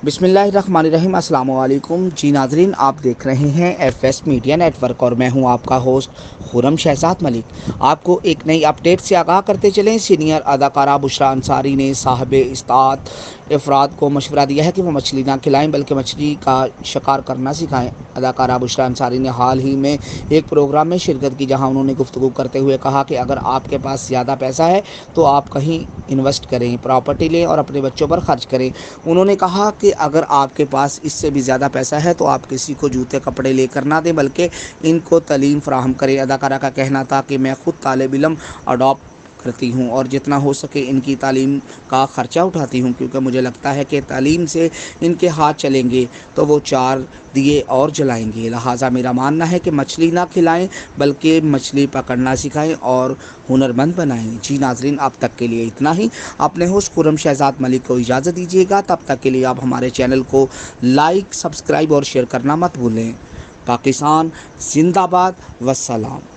بسم اللہ الرحمن الرحیم۔ السلام علیکم جی ناظرین، آپ دیکھ رہے ہیں F S media network اور میں ہوں آپ کا ہوسٹ خرم شہزاد ملک۔ آپ کو ایک نئی اپڈیٹ سے آگاہ کرتے چلیں۔ سینئر اداکارہ بشریٰ انصاری نے صاحب استطاعت افراد کو مشورہ دیا ہے کہ وہ مچھلی نہ کھلائیں بلکہ مچھلی کا شکار کرنا سکھائیں۔ اداکارہ بشریٰ انصاری نے حال ہی میں ایک پروگرام میں شرکت کی جہاں انہوں نے گفتگو کرتے ہوئے کہا کہ اگر آپ کے پاس زیادہ پیسہ ہے تو آپ کہیں انویسٹ کریں، پراپرٹی لیں اور اپنے بچوں پر خرچ کریں۔ انہوں نے کہا کہ اگر آپ کے پاس اس سے بھی زیادہ پیسہ ہے تو آپ کسی کو جوتے کپڑے لے کر نہ دیں بلکہ ان کو تعلیم فراہم کریں۔ اداکارہ کا کہنا تھا کہ میں خود طالب علم اڈاپٹ کرتی ہوں اور جتنا ہو سکے ان کی تعلیم کا خرچہ اٹھاتی ہوں، کیونکہ مجھے لگتا ہے کہ تعلیم سے ان کے ہاتھ چلیں گے تو وہ چار دیے اور جلائیں گے۔ لہٰذا میرا ماننا ہے کہ مچھلی نہ کھلائیں بلکہ مچھلی پکڑنا سکھائیں اور ہنرمند بنائیں۔ جی ناظرین، اب تک کے لیے اتنا ہی۔ اپنے ہوسٹ خرم شہزاد ملک کو اجازت دیجیے گا، تب تک کے لیے آپ ہمارے چینل کو لائک، سبسکرائب اور شیئر کرنا مت بھولیں۔ پاکستان زندہ باد، والسلام۔